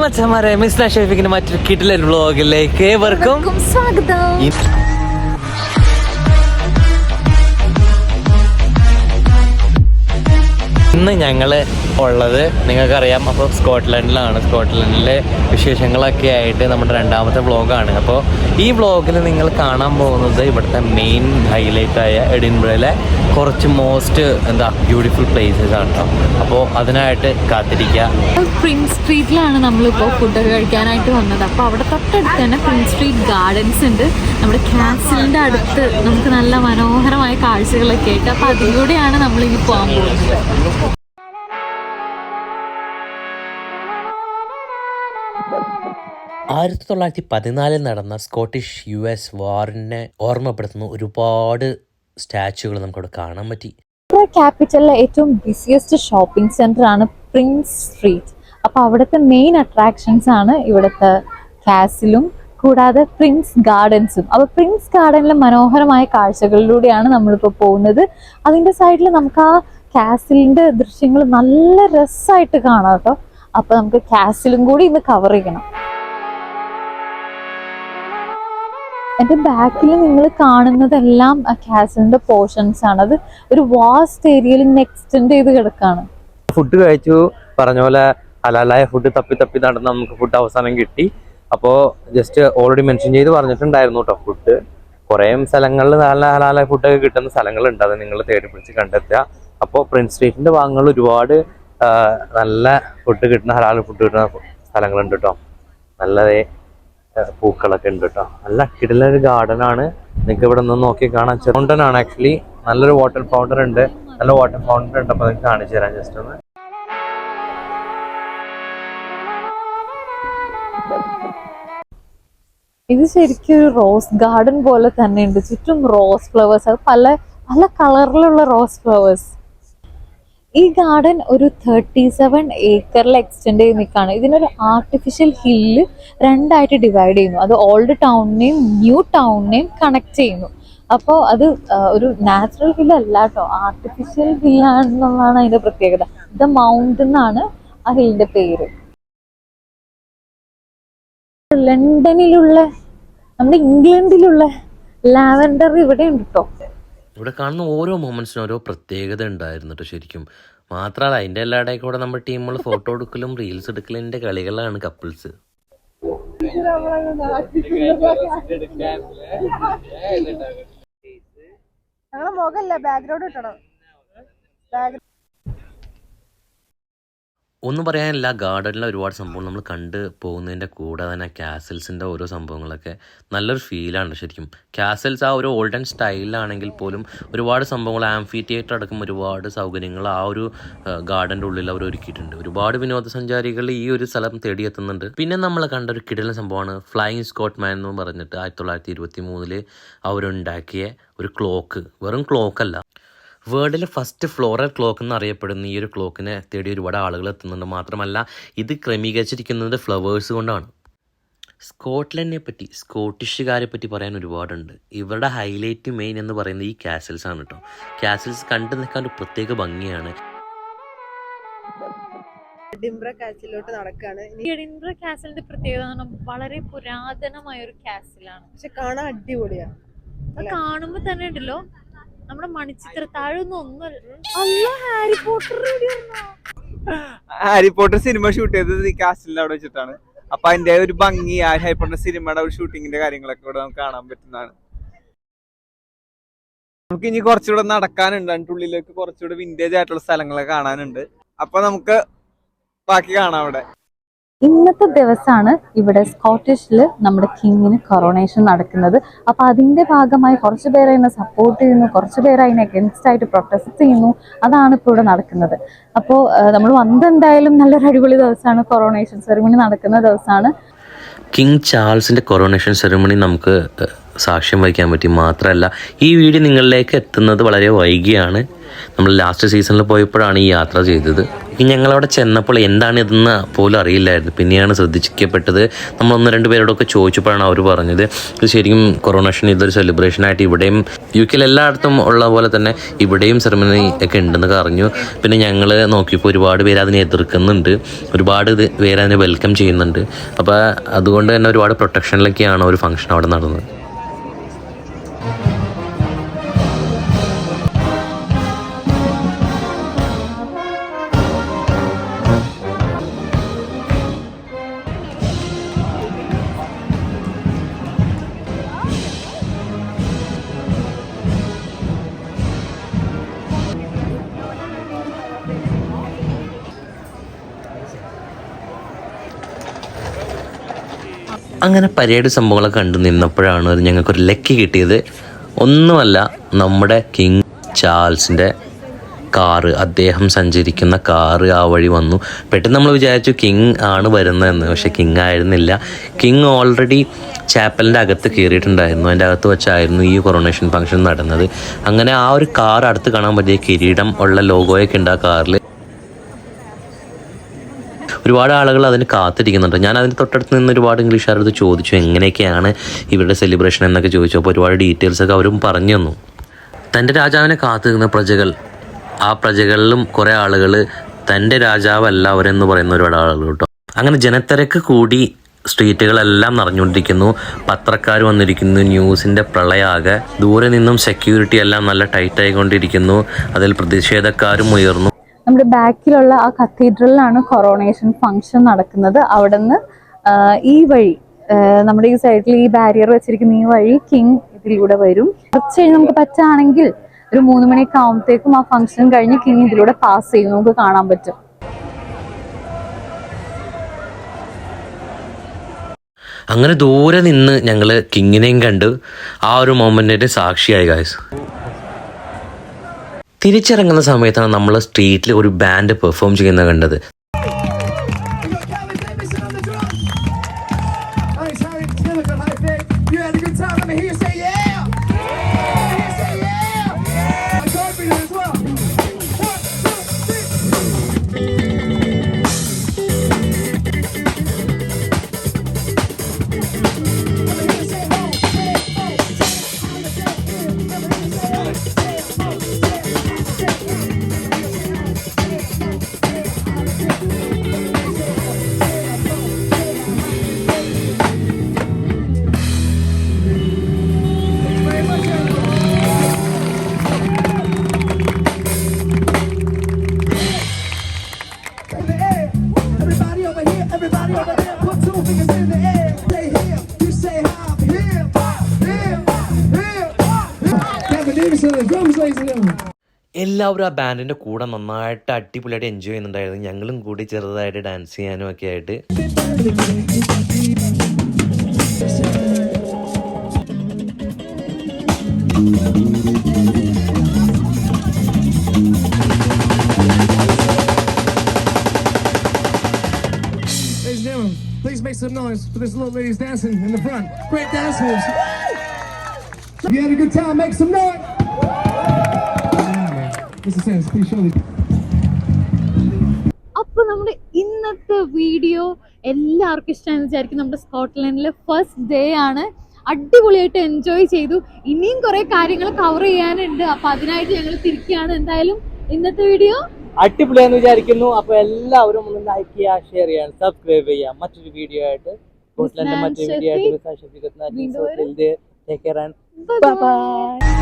മച്ചന്മാരെ, മിസ് ഷെഫിക്കിന്റെ മറ്റൊരു കിടിലൻ വ്ലോഗിലേക്ക് ഏവർക്കും സ്വാഗതം. ഇന്ന് ഞങ്ങള് ഉള്ളത് നിങ്ങൾക്കറിയാം, അപ്പോൾ സ്കോട്ട്ലൻഡിലാണ്. സ്കോട്ട്ലൻഡിലെ വിശേഷങ്ങളൊക്കെ ആയിട്ട് നമ്മുടെ രണ്ടാമത്തെ വ്ലോഗാണ്. അപ്പോൾ ഈ വ്ലോഗിൽ നിങ്ങൾ കാണാൻ പോകുന്നത് ഇവിടുത്തെ മെയിൻ ഹൈലൈറ്റായ എഡിൻബറയിലെ കുറച്ച് ബ്യൂട്ടിഫുൾ പ്ലേസസ് ആണ് കേട്ടോ. അപ്പോൾ അതിനായിട്ട് കാത്തിരിക്കുക. പ്രിൻസ് സ്ട്രീറ്റിലാണ് നമ്മളിപ്പോൾ ഫുഡൊക്കെ കഴിക്കാനായിട്ട് വന്നത്. അപ്പോൾ അവിടെ തൊട്ടടുത്ത് തന്നെ പ്രിൻസ് സ്ട്രീറ്റ് ഗാർഡൻസ് ഉണ്ട്. നമ്മുടെ കാസിലിൻ്റെ അടുത്ത് നമുക്ക് നല്ല മനോഹരമായ കാഴ്ചകളൊക്കെ ആയിട്ട്, അപ്പോൾ അതിലൂടെയാണ് നമ്മളിനി പോകാൻ പോകുന്നത്. 1914 നടന്ന സ്കോട്ടിഷ് US വാറിനെ ഓർമ്മപ്പെടുത്തുന്ന ഒരുപാട് സ്റ്റാച്യുകൾ നമുക്കവിടെ കാണാൻ പറ്റി. ക്യാപിറ്റലിലെ ഏറ്റവും ബിസിയസ്റ്റ് ഷോപ്പിംഗ് സെന്റർ ആണ് പ്രിൻസ് സ്ട്രീറ്റ്. അപ്പോൾ അവിടുത്തെ മെയിൻ അട്രാക്ഷൻസ് ആണ് ഇവിടുത്തെ കാസിലും കൂടാതെ പ്രിൻസ് ഗാർഡൻസും. അപ്പോൾ പ്രിൻസ് ഗാർഡനിലെ മനോഹരമായ കാഴ്ചകളിലൂടെയാണ് നമ്മളിപ്പോൾ പോകുന്നത്. അതിൻ്റെ സൈഡിൽ നമുക്ക് ആ കാസിലിൻ്റെ ദൃശ്യങ്ങൾ നല്ല രസമായിട്ട് കാണാം കേട്ടോ. അപ്പോൾ നമുക്ക് കാസിലും കൂടി ഇന്ന് കവർ ചെയ്യണം. എൻ്റെ ബാക്കിൽ നിങ്ങൾ കാണുന്നതെല്ലാം കാസിലിൻ്റെ പോർഷൻസ് ആണ്. അത് ഒരു വാസ്റ്റ് ഏരിയയിൽ ഇങ്ങനെ എക്സ്റ്റെൻഡ് ചെയ്ത് കിടക്കാണ്. ഫുഡ് കഴിച്ചു, പറഞ്ഞ പോലെ ഹലാലായ ഫുഡ് തപ്പി നടന്ന് നമുക്ക് ഫുഡ് അവസാനം കിട്ടി. അപ്പോൾ ജസ്റ്റ് ഓൾറെഡി മെൻഷൻ ചെയ്ത് പറഞ്ഞിട്ടുണ്ടായിരുന്നു കേട്ടോ. ഫുഡ് കുറേ സ്ഥലങ്ങളിൽ നല്ല ഹലാലായ ഫുഡൊക്കെ കിട്ടുന്ന സ്ഥലങ്ങളുണ്ട്. അത് നിങ്ങൾ തേടി പിടിച്ച് കണ്ടെത്തുക. അപ്പോൾ പ്രിൻസ് സ്ട്രീറ്റിൻ്റെ ഭാഗങ്ങളിൽ ഒരുപാട് നല്ല ഫുഡ് കിട്ടുന്ന ഹലാൽ ഫുഡ് കിട്ടുന്ന സ്ഥലങ്ങളുണ്ട് കേട്ടോ. നല്ലതേ പൂക്കളൊക്കെ ഉണ്ട് കേട്ടോ. നല്ല കിടിലൊരു ഗാർഡനാണ്. നിങ്ങൾക്ക് ഇവിടെ നിന്ന് നോക്കി കാണാൻ. ഫൗണ്ടനാണ് ആക്ച്വലി. നല്ലൊരു വാട്ടർ ഫൗണ്ടൻ ഉണ്ട്. നല്ല വാട്ടർ ഫൗണ്ടൻ ഉണ്ട്. അപ്പോൾ നിങ്ങൾക്ക് കാണിച്ചു തരാം ജസ്റ്റ് ഒന്ന്. ഇത് ശരിക്കും ഒരു റോസ് ഗാർഡൻ പോലെ തന്നെ ഉണ്ട്. ചുറ്റും റോസ് ഫ്ലവേഴ്സ്, അത് പല പല കളറിലുള്ള റോസ് ഫ്ലവേഴ്സ്. ഈ ഗാർഡൻ ഒരു 37 ഏക്കറിൽ എക്സ്റ്റെൻഡ് ചെയ്ത് നിൽക്കുകയാണ്. ഇതിനൊരു ആർട്ടിഫിഷ്യൽ ഹില്ല് രണ്ടായിട്ട് ഡിവൈഡ് ചെയ്യുന്നു. അത് ഓൾഡ് ടൗണിനെയും ന്യൂ ടൗണിനെയും കണക്ട് ചെയ്യുന്നു. അപ്പോൾ അത് ഒരു നാച്ചുറൽ ഹിൽ അല്ല കേട്ടോ, ആർട്ടിഫിഷ്യൽ ഹില്ലാണെന്നുള്ളതാണ് അതിൻ്റെ പ്രത്യേകത. ദ മൗണ്ട് എന്നാണ് ആ ഹില്ലിൻ്റെ പേര്. ലണ്ടനിലുള്ള, നമ്മുടെ ഇംഗ്ലണ്ടിലുള്ള ലാവൻഡർ ഇവിടെ ഉണ്ട് കേട്ടോ. ഇവിടെ കാണുന്ന ഓരോ മൊമെന്റ്സിനും ഓരോ പ്രത്യേകത ഉണ്ടായിരുന്നു കേട്ടോ ശരിക്കും. മാത്രമല്ല അതിൻ്റെ എല്ലായിടയിൽ കൂടെ നമ്മുടെ ടീമുകൾ ഫോട്ടോ എടുക്കലും റീൽസ് എടുക്കലിൻ്റെ കളികളാണ് കപ്പിൾസ്. ഒന്നും പറയാനില്ല, ഗാർഡനിലെ ഒരുപാട് സംഭവങ്ങൾ നമ്മൾ കണ്ട് പോകുന്നതിൻ്റെ കൂടെ തന്നെ കാസിൽസിൻ്റെ ഓരോ സംഭവങ്ങളൊക്കെ നല്ലൊരു ഫീലാണ് ശരിക്കും. കാസിൽസ് ആ ഒരു ഓൾഡൻ സ്റ്റൈലിലാണെങ്കിൽ പോലും ഒരുപാട് സംഭവങ്ങൾ, ആംഫി തിയേറ്റർ അടക്കം ഒരുപാട് സൗകര്യങ്ങൾ ആ ഒരു ഗാർഡൻ്റെ ഉള്ളിൽ അവർ ഒരുക്കിയിട്ടുണ്ട്. ഒരുപാട് വിനോദസഞ്ചാരികൾ ഈ ഒരു സ്ഥലം തേടിയെത്തുന്നുണ്ട്. പിന്നെ നമ്മൾ കണ്ട ഒരു കിടിലൻ സംഭവമാണ് ഫ്ലൈയിങ് സ്കോട്ട്മാൻ എന്ന് പറഞ്ഞിട്ട് 1923 അവരുണ്ടാക്കിയ ഒരു ക്ലോക്ക്. വെറും ക്ലോക്കല്ല, വേൾഡിലെ ഫസ്റ്റ് ഫ്ലോറൽ ക്ലോക്ക് എന്നറിയപ്പെടുന്ന ഈ ഒരു ക്ലോക്കിനെ തേടി ഒരുപാട് ആളുകൾ എത്തുന്നുണ്ട്. മാത്രമല്ല ഇത് ക്രമീകരിച്ചിരിക്കുന്നത് ഫ്ലവേഴ്സ് കൊണ്ടാണ്. സ്കോട്ട്ലൻഡിനെ പറ്റി, സ്കോട്ടിഷുകാരെ പറ്റി പറയാൻ ഒരുപാടുണ്ട്. ഇവരുടെ ഹൈലൈറ്റ് മെയിൻ എന്ന് പറയുന്നത് ഈ കാസിൽസ് ആണ് കേട്ടോ. കാസിൽസ് കണ്ടു നിൽക്കാൻ ഒരു പ്രത്യേക ഭംഗിയാണ്. എഡിൻബറ കാസിലോട്ട് നടക്കാണ്. എഡിൻബറ കാസിലിന്റെ പ്രത്യേകത വളരെ പുരാതനമായ ഒരു കാസിലാണ്. പക്ഷെ കാണാൻ അടിപൊളിയാ. കാണുമ്പോ തന്നെ ഉണ്ടല്ലോ നമ്മുടെ മണിച്ചിത്ര താഴൊന്നും ഒന്നുമല്ല. ഹാരി പോട്ടർ സിനിമ ഷൂട്ട് ചെയ്തത് ഈ കാസിലിന്റെ അവിടെ വെച്ചിട്ടാണ്. അപ്പൊ അതിന്റെ ഒരു ഭംഗി, ആ ഹാരി പോട്ടർ സിനിമയുടെ ഒരു ഷൂട്ടിങ്ങിന്റെ കാര്യങ്ങളൊക്കെ ഇവിടെ നമുക്ക് കാണാൻ പറ്റുന്നതാണ്. നമുക്ക് ഇനി കുറച്ചുകൂടെ നടക്കാനുണ്ട്. അതിൻ്റെ ഉള്ളിലേക്ക് കുറച്ചുകൂടെ വിന്റേജ് ആയിട്ടുള്ള സ്ഥലങ്ങളൊക്കെ കാണാനുണ്ട്. അപ്പൊ നമുക്ക് ബാക്കി കാണാം അവിടെ. ഇന്നത്തെ ദിവസമാണ് ഇവിടെ സ്കോട്ടിഷിൽ നമ്മുടെ കിങ്ങിന് കൊറോണേഷൻ നടക്കുന്നത്. അപ്പോൾ അതിൻ്റെ ഭാഗമായി കുറച്ച് പേര് അതിനെ സപ്പോർട്ട് ചെയ്യുന്നു, കുറച്ച് പേര് അതിനെ അഗൻസ്റ്റ് ആയിട്ട് പ്രൊട്ടസ്റ്റ് ചെയ്യുന്നു. അതാണ് ഇപ്പോൾ ഇവിടെ നടക്കുന്നത്. അപ്പോൾ നമ്മൾ വന്നെന്തായാലും നല്ലൊരു അടിപൊളി ദിവസമാണ്. കൊറോണേഷൻ സെറിമണി നടക്കുന്ന ദിവസമാണ്. കിങ് ചാൾസിൻ്റെ കൊറോണേഷൻ സെറിമണി നമുക്ക് സാക്ഷ്യം വഹിക്കാൻ പറ്റി. മാത്രമല്ല ഈ വീഡിയോ നിങ്ങളിലേക്ക് എത്തുന്നത് വളരെ വൈകിയാണ്. നമ്മൾ ലാസ്റ്റ് സീസണിൽ പോയപ്പോഴാണ് ഈ യാത്ര ചെയ്തത്. ശരിക്കും ഞങ്ങളവിടെ ചെന്നപ്പോൾ എന്താണ് ഇതെന്ന് പോലും അറിയില്ലായിരുന്നു. പിന്നെയാണ് ശ്രദ്ധിക്കപ്പെട്ടത്. നമ്മൾ 1-2 പേരോടൊക്കെ ചോദിച്ചപ്പോഴാണ് അവർ പറഞ്ഞത് ഇത് ശരിക്കും കൊറോണേഷൻ ഇതൊരു സെലിബ്രേഷനായിട്ട് ഇവിടെയും UK എല്ലായിടത്തും ഉള്ള പോലെ തന്നെ ഇവിടെയും സെറമണി ഒക്കെ ഉണ്ടെന്നൊക്കെ അറിഞ്ഞു. പിന്നെ ഞങ്ങൾ നോക്കിയപ്പോൾ ഒരുപാട് പേര് അതിനെ എതിർക്കുന്നുണ്ട്, ഒരുപാട് പേര് അതിനെ വെൽക്കം ചെയ്യുന്നുണ്ട്. അപ്പോൾ അതുകൊണ്ട് തന്നെ ഒരുപാട് പ്രൊട്ടക്ഷനിലൊക്കെയാണ് ഒരു ഫംഗ്ഷൻ അവിടെ നടന്നത്. അങ്ങനെ പരേഡ് സംഭവങ്ങളൊക്കെ കണ്ടു നിന്നപ്പോഴാണ് ഞങ്ങൾക്കൊരു ലക്കി കിട്ടിയത്. ഒന്നുമല്ല, നമ്മുടെ കിങ് ചാൾസിൻ്റെ കാറ്, അദ്ദേഹം സഞ്ചരിക്കുന്ന കാറ് ആ വഴി വന്നു. പെട്ടെന്ന് നമ്മൾ വിചാരിച്ചു കിങ് ആണ് വരുന്നതെന്ന്. പക്ഷെ കിങ് ആയിരുന്നില്ല. കിങ് ഓൾറെഡി ചാപ്പലിൻ്റെ അകത്ത് കയറിയിട്ടുണ്ടായിരുന്നു. അതിൻ്റെ അകത്ത് വെച്ചായിരുന്നു ഈ കൊറോണേഷൻ ഫംഗ്ഷൻ നടന്നത്. അങ്ങനെ ആ ഒരു കാർ അടുത്ത് കാണാൻ പറ്റിയ കിരീടം ഉള്ള ലോഗോയൊക്കെ ഉണ്ട് ആ കാറിൽ. ഒരുപാട് ആളുകൾ അതിന് കാത്തിരിക്കുന്നുണ്ട്. ഞാൻ അതിന് തൊട്ടടുത്ത് നിന്ന് ഒരുപാട് ഇംഗ്ലീഷുകാരടുത്ത് ചോദിച്ചു എങ്ങനെയൊക്കെയാണ് ഇവരുടെ സെലിബ്രേഷൻ എന്നൊക്കെ ചോദിച്ചു. അപ്പോൾ ഒരുപാട് ഡീറ്റെയിൽസൊക്കെ അവരും പറഞ്ഞു തന്നു. തൻ്റെ രാജാവിനെ കാത്തിരുന്ന പ്രജകൾ, ആ പ്രജകളിലും കുറേ ആളുകൾ തൻ്റെ രാജാവല്ല അവരെന്ന് പറയുന്ന ഒരുപാട് ആളുകൾ കേട്ടോ. അങ്ങനെ ജനത്തിരക്ക് കൂടി സ്ട്രീറ്റുകളെല്ലാം നിറഞ്ഞുകൊണ്ടിരിക്കുന്നു. പത്രക്കാർ വന്നിരിക്കുന്നു. ന്യൂസിൻ്റെ പ്രളയാകെ. ദൂരെ നിന്നും സെക്യൂരിറ്റി എല്ലാം നല്ല ടൈറ്റായിക്കൊണ്ടിരിക്കുന്നു. അതിൽ പ്രതിഷേധക്കാരും ഉയർന്നു. നമ്മുടെ ബാക്കിലുള്ള ആ കത്തീഡ്രലിലാണ് കൊറോണേഷൻ ഫംഗ്ഷൻ നടക്കുന്നത്. അവിടെ നിന്ന് ഈ വഴി, നമ്മുടെ ഈ സൈഡിൽ ഈ ബാരിയർ വെച്ചിരിക്കുന്ന ഈ വഴി കിങ് ഇതിലൂടെ വരും. കുറച്ച് കഴിഞ്ഞ് നമുക്ക് പറ്റുകയാണെങ്കിൽ ഒരു 3 മണിയൊക്കെ ആകുമ്പോഴത്തേക്കും ആ ഫംഗ്ഷൻ കഴിഞ്ഞ് കിങ് ഇതിലൂടെ പാസ് ചെയ്യും, നമുക്ക് കാണാൻ പറ്റും. അങ്ങനെ ദൂരെ നിന്ന് ഞങ്ങൾ കിങ്ങിനെയും കണ്ട് ആ ഒരു മൊമെന്റിന്റെ സാക്ഷിയായി ഗായ്സ്. തിരിച്ചിറങ്ങുന്ന സമയത്താണ് നമ്മൾ സ്ട്രീറ്റിൽ ഒരു ബാൻഡ് പെർഫോം ചെയ്യുന്നത് കണ്ടത്. എല്ലാവരും ആ ബാൻഡിന്റെ കൂടെ നന്നായിട്ട് അടിപൊളിയായിട്ട് എൻജോയ് ചെയ്യുന്നുണ്ടായിരുന്നു. ഞങ്ങളും കൂടി ചെറുതായിട്ട് ഡാൻസ് ചെയ്യാനും ഒക്കെ ആയിട്ട്. Please make some noise for this little lady's dancing in the front. Great dance moves. If you had a good time, make some noise. Mr. Sands, please show me. അപ്പൊ നമ്മുടെ ഇന്നത്തെ വീഡിയോ എല്ലാവർക്കും ഇഷ്ടമാണെന്ന് വിചാരിക്കും. നമ്മുടെ സ്കോട്ട്ലൻഡിലെ ഫസ്റ്റ് ഡേ ആണ്. അടിപൊളിയായിട്ട് enjoy ചെയ്തു. ഇനിയും കുറെ കാര്യങ്ങൾ കവർ ചെയ്യാനുണ്ട്. അപ്പൊ അതിനായിട്ട് ഞങ്ങൾ തിരിക്കുകയാണ്. എന്തായാലും ഇന്നത്തെ വീഡിയോ അടിപൊളിയാന്ന് വിചാരിക്കുന്നു. അപ്പൊ എല്ലാവരും ഒന്ന് ലൈക്ക് ചെയ്യുക, ഷെയർ ചെയ്യാൻ, സബ്സ്ക്രൈബ് ചെയ്യുക. മറ്റൊരു വീഡിയോ ആയിട്ട് മറ്റൊരു വീഡിയോ ആയിട്ട് വീണ്ടും take care and bye bye.